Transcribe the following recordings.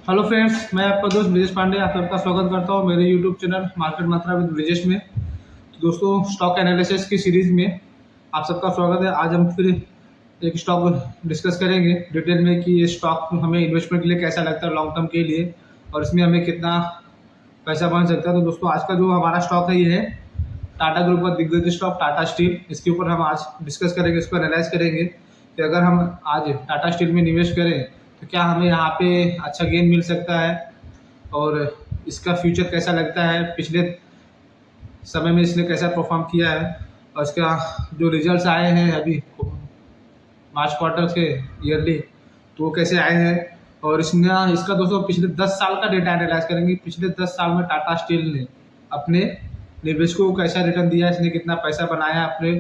Hello friends, मैं आपका दोस्त ब्रिजेश पांडे आप सबका स्वागत करता हूं मेरे यूट्यूब चैनल मार्केट मात्रा विद ब्रिजेश में। तो दोस्तों, स्टॉक एनालिसिस की सीरीज़ में आप सबका स्वागत है। आज हम फिर एक स्टॉक डिस्कस करेंगे डिटेल में कि ये स्टॉक हमें इन्वेस्टमेंट के लिए कैसा लगता है लॉन्ग टर्म के लिए, और इसमें हमें कितना पैसा बन सकता है। तो दोस्तों, आज का जो हमारा स्टॉक है ये है टाटा ग्रुप का दिग्गज स्टॉक टाटा स्टील। इसके ऊपर हम आज डिस्कस करेंगे, इसको एनालाइज करेंगे कि अगर हम आज टाटा स्टील में निवेश करें तो क्या हमें यहाँ पे अच्छा गेन मिल सकता है, और इसका फ्यूचर कैसा लगता है, पिछले समय में इसने कैसा परफॉर्म किया है, और इसका जो रिजल्ट्स आए हैं अभी मार्च क्वार्टर के ईयरली, तो वो कैसे आए हैं। और इसका दोस्तों पिछले 10 साल का डेटा एनालाइज करेंगे। पिछले 10 साल में टाटा स्टील ने अपने निवेशकों को कैसा रिटर्न दिया है, इसने कितना पैसा बनाया अपने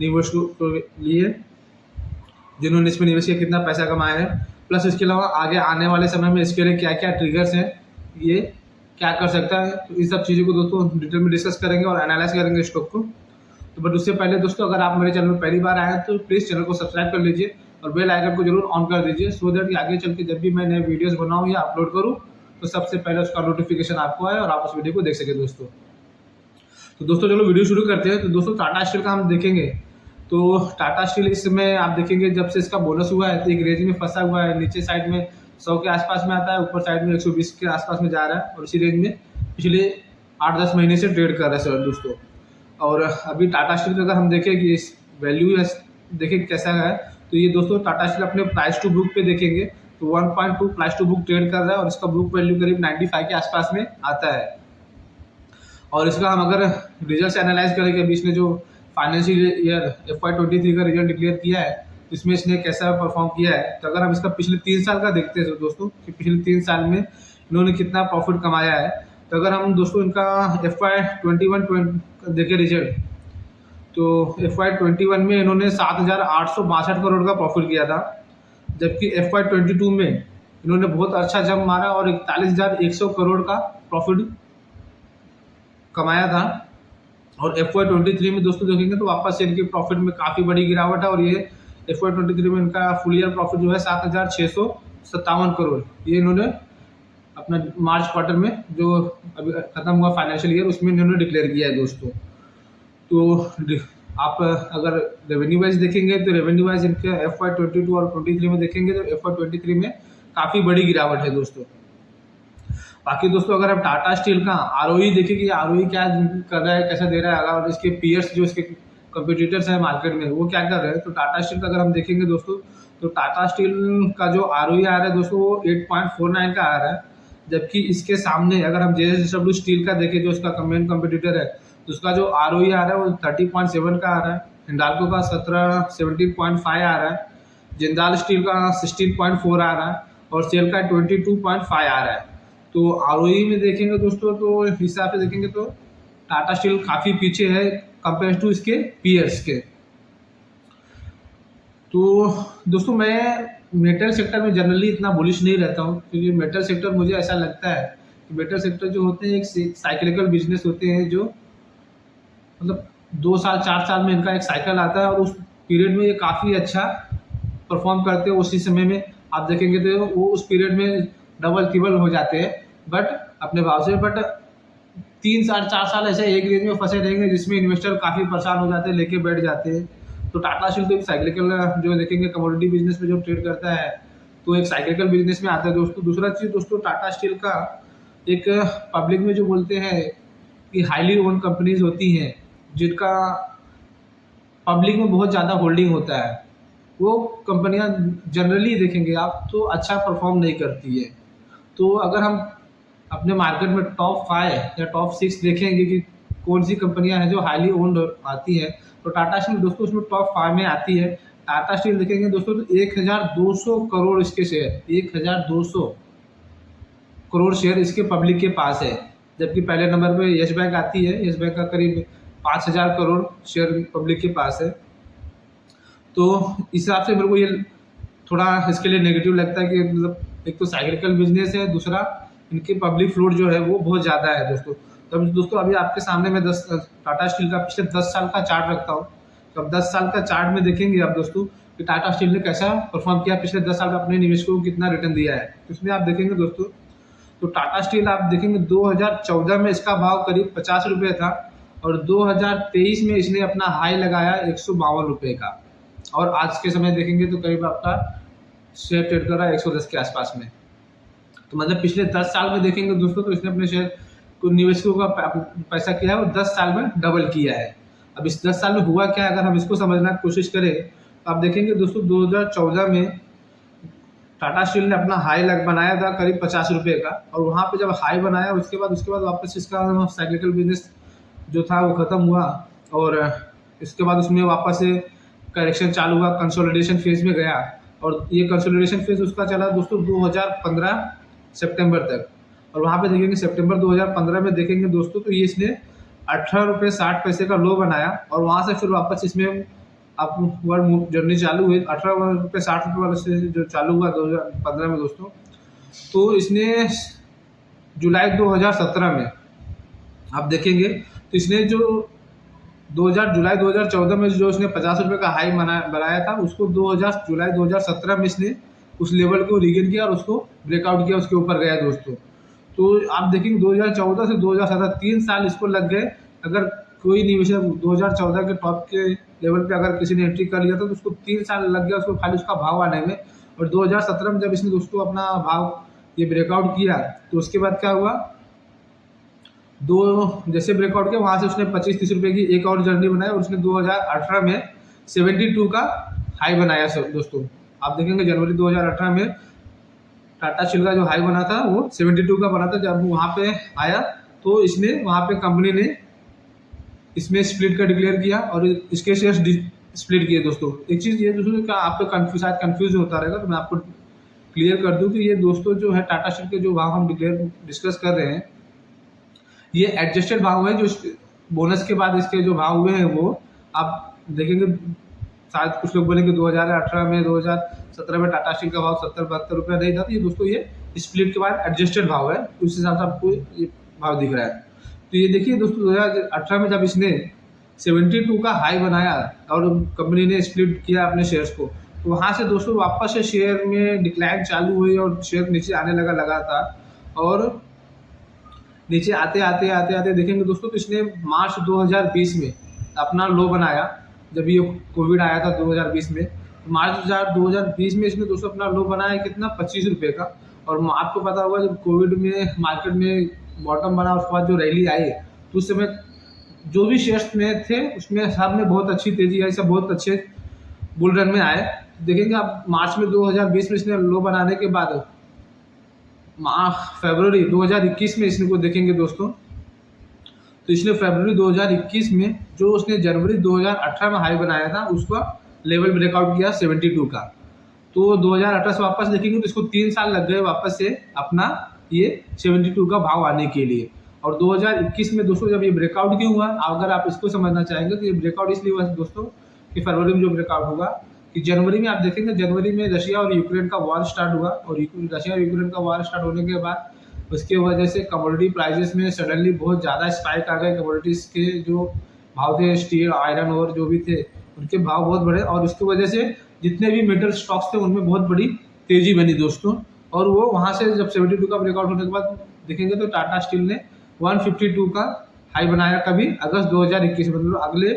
निवेशकों के लिए, जिन्होंने इसमें निवेश किया कितना पैसा कमाया है, प्लस इसके अलावा आगे आने वाले समय में इसके लिए क्या क्या ट्रिगर्स हैं, ये क्या कर सकता है। तो इन सब चीज़ों को दोस्तों डिटेल में डिस्कस करेंगे और एनालाइज करेंगे स्टॉक को। तो बट उससे पहले दोस्तों, अगर आप मेरे चैनल में पहली बार आए हैं तो प्लीज़ चैनल को सब्सक्राइब कर लीजिए और बेल आइकन को जरूर ऑन कर दीजिए, सो दैट आगे चल के जब भी मैं नए वीडियोज़ बनाऊँ या अपलोड करूँ तो सबसे पहले उसका नोटिफिकेशन आपको आए और आप उस वीडियो को देख सकें दोस्तों। तो दोस्तों चलो वीडियो शुरू करते हैं। तो दोस्तों, टाटा स्टील का हम देखेंगे तो टाटा स्टील इस समय आप देखेंगे जब से इसका बोनस हुआ है तो एक रेंज में फंसा हुआ है। नीचे साइड में 100 के आसपास में आता है, ऊपर साइड में 120 के आसपास में जा रहा है, और इसी रेंज में पिछले 8-10 महीने से ट्रेड कर रहा है सर दोस्तों। और अभी टाटा स्टील का अगर हम देखें कि इस वैल्यू देखें कैसा है, तो ये दोस्तों टाटा स्टील अपने प्राइस टू बुक पे देखेंगे तो 1.2 प्राइस टू बुक ट्रेड कर रहा है, और इसका बुक वैल्यू करीब 95 के आसपास में आता है। और इसका हम अगर रिजल्ट एनालाइज करेंगे, अभी इसने जो फाइनेंशियल ईयर FY23 का रिजल्ट डिक्लेयर किया है, तो इसमें इसने कैसा परफॉर्म किया है, तो अगर हम इसका पिछले 3 साल का देखते हैं दोस्तों कि पिछले 3 साल में इन्होंने कितना प्रॉफिट कमाया है, तो अगर हम दोस्तों इनका FY21 देखें रिजल्ट, तो FY21 में इन्होंने 7,862 करोड़ का प्रॉफिट किया था, जबकि FY22 में इन्होंने बहुत अच्छा जंप मारा और 41,100 करोड़ का प्रॉफिट कमाया था। और FY23 में दोस्तों देखेंगे तो वापस से इनके प्रॉफिट में काफ़ी बड़ी गिरावट है, और ये FY23 में इनका फुल ईयर प्रॉफिट जो है 7,657 करोड़, ये इन्होंने अपना मार्च क्वार्टर में जो अभी खत्म हुआ फाइनेंशियल ईयर उसमें इन्होंने डिक्लेयर किया है दोस्तों। तो आप अगर रेवेन्यू वाइज देखेंगे तो रेवेन्यू वाइज इनके FY22 और 23 में देखेंगे तो FY23 में काफ़ी बड़ी गिरावट है दोस्तों। बाकी दोस्तों, अगर हम टाटा स्टील का ROE देखें कि ROE क्या कर रहा है, कैसा दे रहा है, और इसके पीयर्स जो इसके कंपटीटर्स हैं मार्केट में वो क्या कर रहे हैं, तो टाटा स्टील का अगर हम देखेंगे दोस्तों, तो टाटा स्टील का जो ROE आ रहा है दोस्तों वो 8.49 का आ रहा है, जबकि इसके सामने अगर हम JSW स्टील का देखें जो इसका मेन कंपटीटर है, तो उसका जो ROE आ रहा है वो 30.7 का आ रहा है, हिंडाल्को का 17.5 आ रहा है, जिंदाल स्टील का 16.4 आ रहा है, और सेल का 22.5 आ रहा है। तो ROE में देखेंगे दोस्तों, तो हिसाब से देखेंगे तो टाटा स्टील काफ़ी पीछे है कंपेयर टू इसके पीयर्स के। तो दोस्तों, मैं मेटल सेक्टर में जनरली इतना बुलिश नहीं रहता हूँ, क्योंकि मेटल सेक्टर मुझे ऐसा लगता है कि मेटल सेक्टर जो होते हैं एक साइक्लिकल बिजनेस होते हैं, जो मतलब 2 साल 4 साल में इनका एक साइकिल आता है, और उस पीरियड में ये काफ़ी अच्छा परफॉर्म करते हैं। उसी समय में आप देखेंगे तो वो उस पीरियड में डबल ट्रिपल हो जाते हैं, बट अपने भाव से, बट 3-4 साल ऐसे एक रेंज में फंसे रहेंगे जिसमें इन्वेस्टर काफ़ी परेशान हो जाते हैं, लेके बैठ जाते हैं। तो टाटा स्टील तो एक साइक्लिकल जो देखेंगे कमोडिटी बिजनेस में जो ट्रेड करता है, तो एक साइक्लिकल बिजनेस में आता है दोस्तों। दूसरा चीज़ दोस्तों, टाटा स्टील का एक पब्लिक में जो बोलते हैं कि हाईली ओन कंपनीज होती हैं जिनका पब्लिक में बहुत ज़्यादा होल्डिंग होता है, वो कंपनियां जनरली देखेंगे आप तो अच्छा परफॉर्म नहीं करती है। तो अगर हम अपने मार्केट में टॉप 5 या टॉप 6 देखेंगे कि कौन सी कंपनियां हैं जो हाईली ओन्ड आती है, तो टाटा स्टील दोस्तों उसमें टॉप 5 में आती है। टाटा स्टील देखेंगे दोस्तों तो 1,200 करोड़ इसके शेयर, 1,200 करोड़ शेयर इसके पब्लिक के पास है, जबकि पहले नंबर पे यस बैंक आती है। यस बैंक का करीब 5,000 करोड़ शेयर पब्लिक के पास है। तो इस हिसाब से मेरे को ये थोड़ा इसके लिए नेगेटिव लगता है कि मतलब एक तो साइक्लिकल बिजनेस है, दूसरा इनकी पब्लिक फ्लोट जो है वो बहुत ज़्यादा है दोस्तों। तो दोस्तों अभी आपके सामने मैं टाटा स्टील का पिछले 10 साल का चार्ट रखता हूँ। तो अब 10 साल का चार्ट में देखेंगे आप दोस्तों कि टाटा स्टील ने कैसा परफॉर्म किया, पिछले 10 साल में अपने निवेशकों को कितना रिटर्न दिया है। तो इसमें आप देखेंगे दोस्तों तो टाटा स्टील आप देखेंगे 2014 में इसका भाव करीब 50 रुपये था और 2023 में इसने अपना हाई लगाया 152 रुपये का, और आज के समय देखेंगे तो करीब आपका शेयर ट्रेड कर रहा है 110 के आसपास में। तो मतलब पिछले 10 साल में देखेंगे दोस्तों तो इसने अपने शेयर को निवेशकों का पैसा किया है और 10 साल में डबल किया है। अब इस 10 साल में हुआ क्या है, अगर हम इसको समझना की कोशिश करें तो आप देखेंगे दोस्तों 2014 में टाटा स्टील ने अपना हाई बनाया था करीब 50 रुपये का, और वहाँ पे जब हाई बनाया उसके बाद वापस इसका साइक्लिकल बिजनेस जो था वो ख़त्म हुआ, और इसके बाद उसमें वापस से करेक्शन चालू हुआ, कंसोलिडेशन फेज में गया, और ये कंसोलिडेशन फेज उसका चला दोस्तों 2015 सितंबर तक। और वहाँ पे देखेंगे सितंबर 2015 में देखेंगे दोस्तों तो ये इसने 18 रुपये 60 पैसे का लो बनाया, और वहाँ से फिर वापस इसमें अपवर्ड जर्नी चालू हुई 18 रुपये 60 रुपये वाले से जो चालू हुआ 2015 में दोस्तों। तो इसने जुलाई 2017 में आप देखेंगे तो इसने जो जुलाई 2014 में जो इसने 50 रुपये का हाई बनाया था उसको जुलाई 2017 में इसने उस लेवल को रीगेन किया और उसको ब्रेकआउट किया, उसके ऊपर गया दोस्तों। तो आप देखेंगे 2014 से 2017 3 साल इसको लग गए। अगर कोई निवेशक 2014 के टॉप के लेवल पे अगर किसी ने एंट्री कर लिया था तो उसको 3 साल लग गया उसको खाली उसका भाव आने में, और 2017 में जब इसने दोस्तों अपना भाव ये ब्रेकआउट किया तो उसके बाद क्या हुआ, जैसे ब्रेकआउट किया वहाँ से उसने 25-30 रुपये की एक और जर्नी बनाई, और उसने 2018 में 72 का हाई बनाया दोस्तों। आप देखेंगे जनवरी 2018 में टाटा स्टील का जो हाई बना था वो 72 का बना था। जब वहाँ पे आया तो इसने वहाँ पे कंपनी ने इसमें स्प्लिट का डिक्लेयर किया और इसके शेयर्स स्प्लिट किए दोस्तों। एक चीज़ ये दोस्तों का आपको शायद कन्फ्यूज होता रहेगा, तो मैं आपको क्लियर कर दूँ कि ये दोस्तों जो है टाटा स्टील के जो भाव हम डिस्कस कर रहे हैं ये एडजस्टेड भाव है, जो बोनस के बाद इसके जो भाव हुए हैं वो आप देखेंगे। शायद कुछ लोग बोलेंगे 2018 में 2017 में टाटा स्टील का भाव 70-72 रुपये नहीं था, तो ये दोस्तों ये स्प्लिट के बाद एडजस्टेड भाव है, उस हिसाब से आपको ये भाव दिख रहा है। तो ये देखिए दोस्तों 2018 में जब इसने 72 का हाई बनाया और कंपनी ने स्प्लिट किया अपने शेयर्स को, तो वहाँ से दोस्तों वापस से शेयर में डिक्लाइन चालू हुई और शेयर नीचे आने लगा था, और नीचे आते देखेंगे दोस्तों तो इसने मार्च 2020 में अपना लो बनाया। जब ये कोविड आया था 2020 में, मार्च 2020 में इसने दोस्तों अपना लो बनाया कितना 25 रुपये का। और आपको पता होगा जब कोविड में मार्केट में बॉटम बना उसके बाद जो रैली आई तो उस समय जो भी शेयर्स में थे उसमें सब में बहुत अच्छी तेजी आई, सब बहुत अच्छे बुल रन में आए। देखेंगे आप मार्च में 2020 में इसने लो बनाने के बाद फरवरी 2021 में इसने को देखेंगे दोस्तों तो इसने फरवरी 2021 में जो उसने जनवरी 2018 में हाई बनाया था उसका लेवल ब्रेकआउट किया 72 का। तो 2018 से वापस देखेंगे तो इसको 3 साल लग गए वापस से अपना ये 72 का भाव आने के लिए। और 2021 में दोस्तों जब ये ब्रेकआउट क्यों हुआ, अगर आप इसको समझना चाहेंगे तो ये ब्रेकआउट इसलिए हुआ दोस्तों कि फरवरी में जो ब्रेकआउट होगा कि जनवरी में आप देखेंगे जनवरी में रशिया और यूक्रेन का वॉर स्टार्ट हुआ, और रशिया और यूक्रेन का वॉर स्टार्ट होने के बाद उसके वजह से कमोडिटी प्राइजेस में सडनली बहुत ज़्यादा स्पाइक आ गए। कमोडिटीज़ के जो भाव थे स्टील आयरन और जो भी थे उनके भाव बहुत बढ़े, और उसकी वजह से जितने भी मेटल स्टॉक्स थे उनमें बहुत बड़ी तेज़ी बनी दोस्तों। और वो वहाँ से जब 72 का ब्रेकआउट होने के बाद देखेंगे तो टाटा स्टील ने 152 का हाई बनाया कभी अगस्त 2021 में, मतलब अगले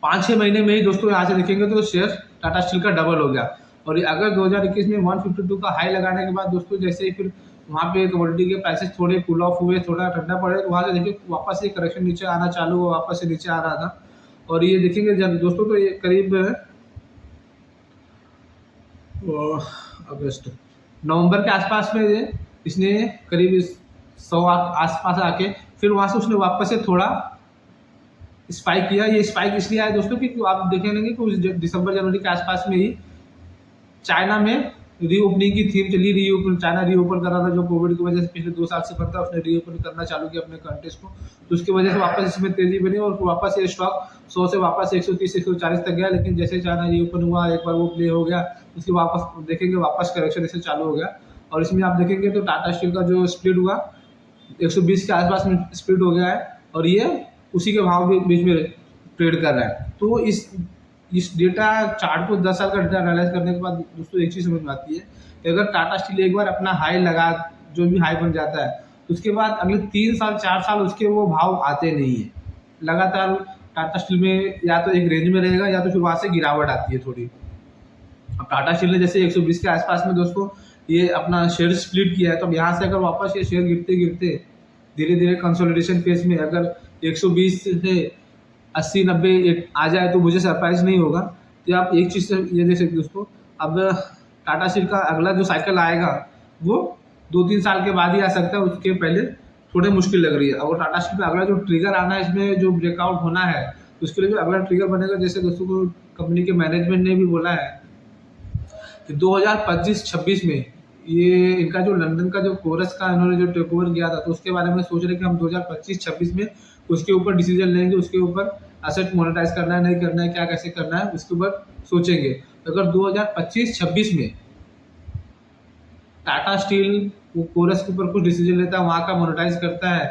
5-6 महीने में ही दोस्तों यहाँ से देखेंगे तो शेयर टाटा स्टील का डबल हो गया। और ये अगस्त 2021 में 152 का हाई लगाने के बाद दोस्तों जैसे ही फिर वहाँ पे कमोडिटी के प्राइसेस थोड़े कूल ऑफ हुए, थोड़ा ठंडा पड़े, वहाँ से देखिए वापस से करेक्शन नीचे आना चालू हुआ, वापस से नीचे आ रहा था। और ये देखेंगे दोस्तों तो ये करीब अगस्त नवंबर के आसपास में इसने करीब 100 आसपास आके फिर वहाँ से उसने वापस से थोड़ा स्पाइक किया। ये स्पाइक इसलिए आया दोस्तों कि आप देखेंगे कि उस दिसंबर जनवरी के आसपास में ही चाइना में रीओपनिंग की थीम चली। चाइना रीओपन कर रहा था जो कोविड की वजह से पिछले 2 साल से बंद था, उसने रीओपन करना चालू किया अपने कंट्रीज को, तो उसकी वजह से वापस इसमें तेजी बनी और वापस ये स्टॉक 100 से वापस 130-140 तक गया। लेकिन जैसे चाइना रीओपन हुआ एक बार वो प्ले हो गया, उसके वापस देखेंगे वापस करेक्शन इसे चालू हो गया। और इसमें आप देखेंगे तो टाटा स्टील का जो स्प्लिट हुआ 120 के आसपास में स्प्लिट हो गया है, और ये उसी के भाव के बीच में ट्रेड कर रहा है। तो इस डेटा चार्ट को 10 साल का डेटा एनालाइज करने के बाद दोस्तों एक चीज़ समझ में आती है अगर टाटा स्टील एक बार अपना हाई लगा, जो भी हाई बन जाता है, तो उसके बाद अगले 3 साल 4 साल उसके वो भाव आते नहीं है। लगातार टाटा स्टील में या तो एक रेंज में रहेगा या तो फिर वहाँ से गिरावट आती है थोड़ी। अब टाटा स्टील ने जैसे 120 के आसपास में दोस्तों ये अपना शेयर स्प्लिट किया है, तो अब यहाँ से अगर वापस ये शेयर गिरते गिरते धीरे धीरे कंसोलिडेशन फेज में अगर 120 से 80-90 आ जाए तो मुझे सरप्राइज नहीं होगा। तो आप एक चीज़ से ये देख सकते हो दोस्तों, अब टाटा स्टील का अगला जो साइकिल आएगा वो 2-3 साल के बाद ही आ सकता है, उसके पहले थोड़ी मुश्किल लग रही है। और टाटा स्टील में अगला जो ट्रिगर आना है, इसमें जो ब्रेकआउट होना है, तो उसके लिए जो अगला ट्रिगर बनेगा, जैसे दोस्तों को कंपनी के मैनेजमेंट ने भी बोला है कि 2025-26 में ये इनका जो लंदन का जो कोरस का इन्होंने जो टेक ओवर किया था, तो उसके बारे में सोच रहे कि हम 2025-26 में उसके ऊपर डिसीजन लेंगे, उसके ऊपर एसेट मोनेटाइज करना है नहीं करना है, क्या कैसे करना है, उसके ऊपर सोचेंगे। अगर 2025-26 में टाटा स्टील वो कोरस के ऊपर कुछ डिसीजन लेता है, वहाँ का मोनेटाइज करता है,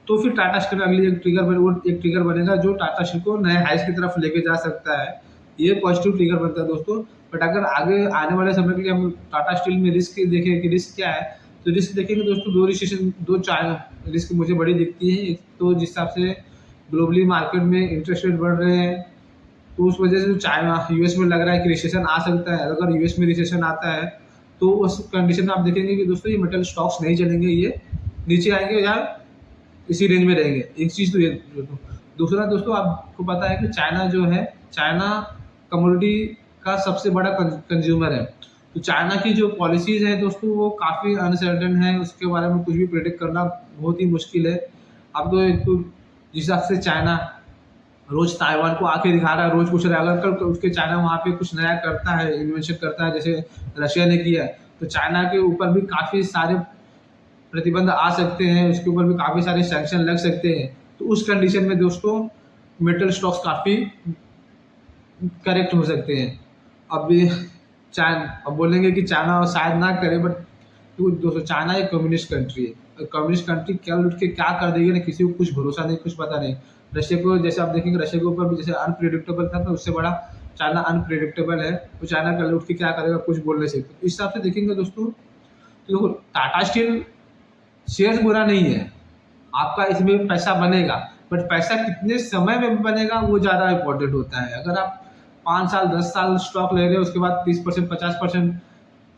तो फिर टाटा स्टील अगली एक ट्रिगर बनेगा जो टाटा स्टील को नए हाइस की तरफ लेके जा सकता है। ये पॉजिटिव ट्रिगर बनता है दोस्तों। बट अगर आगे आने वाले समय के लिए हम टाटा स्टील में रिस्क देखें कि रिस्क क्या है, तो रिस्क देखेंगे दोस्तों, दो चार रिस्क मुझे बड़ी दिखती है। एक तो जिस हिसाब से ग्लोबली मार्केट में इंटरेस्ट रेट बढ़ रहे हैं, तो उस वजह से चाइना यूएस में लग रहा है कि रिसेशन आ सकता है। अगर यूएस में रिसेशन आता है तो उस कंडीशन में आप देखेंगे कि दोस्तों ये मेटल स्टॉक्स नहीं चलेंगे, ये नीचे आएंगे या इसी रेंज में रहेंगे। एक चीज़ तो ये। दूसरा दोस्तों, आपको पता है कि चाइना जो है, चाइना कमोडिटी का सबसे बड़ा कंज्यूमर है। तो चाइना की जो पॉलिसीज़ हैं दोस्तों वो काफ़ी अनसर्टेन है, उसके बारे में कुछ भी प्रेडिक्ट करना बहुत ही मुश्किल है। अब तो एक तो जिस हिसाब से चाइना रोज़ ताइवान को आके दिखा रहा है, रोज़ कुछ रहा है, अगर कल उसके चाइना वहाँ पे कुछ नया करता है, इन्वेंशन करता है, जैसे रशिया ने किया है, तो चाइना के ऊपर भी काफ़ी सारे प्रतिबंध आ सकते हैं, उसके ऊपर भी काफ़ी सारे सैंक्शन लग सकते हैं। तो उस कंडीशन में दोस्तों मेटल स्टॉक्स काफ़ी करेक्ट हो सकते हैं। अब बोलेंगे कि चाइना शायद ना करे, बट दोस्तों चाइना एक कम्युनिस्ट कंट्री है। कम्युनिस्ट कंट्री क्या उठ के क्या कर देगी ना, किसी को कुछ भरोसा नहीं, कुछ पता नहीं। रशिया को जैसे आप देखेंगे, रशिया के ऊपर भी जैसे अनप्रिडिक्टेबल था, तो उससे बड़ा चाइना अनप्रिडिक्टेबल है। तो चाइना कल उठ के क्या करेगा कुछ बोल नहीं सकते। इस हिसाब से देखेंगे दोस्तों, तो टाटा स्टील शेयर बुरा नहीं है, आपका इसमें पैसा बनेगा, बट पैसा कितने समय में बनेगा वो ज़्यादा इम्पोर्टेंट होता है। अगर आप 5 साल 10 साल स्टॉक ले रहे हो, उसके बाद 30% 50%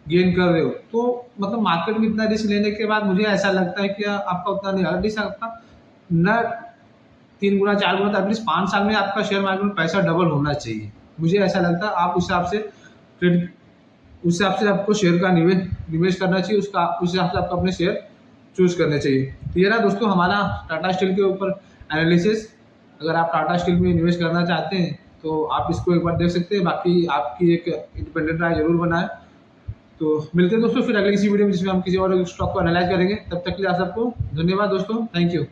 गेन कर रहे हो, तो मतलब मार्केट में इतना रिस्क लेने के बाद मुझे ऐसा लगता है कि आपका उतना नहीं, एटलीस्ट आपका न 3 गुना 4 गुना, तो एटलीस्ट 5 साल में आपका शेयर मार्केट में पैसा डबल होना चाहिए। मुझे ऐसा लगता है आप उस हिसाब से आपको शेयर का निवेश करना चाहिए, उस हिसाब से आपको अपने शेयर चूज करने चाहिए। तो ये ना दोस्तों हमारा टाटा स्टील के ऊपर एनालिसिस। अगर आप टाटा स्टील में इन्वेस्ट करना चाहते हैं तो आप इसको एक बार देख सकते हैं, बाकी आपकी एक इंडिपेंडेंट राय जरूर बनाएं। तो मिलते हैं दोस्तों फिर अगले किसी वीडियो में, जिसमें हम किसी और स्टॉक को एनालाइज करेंगे। तब तक के लिए आप सबको धन्यवाद दोस्तों, थैंक यू।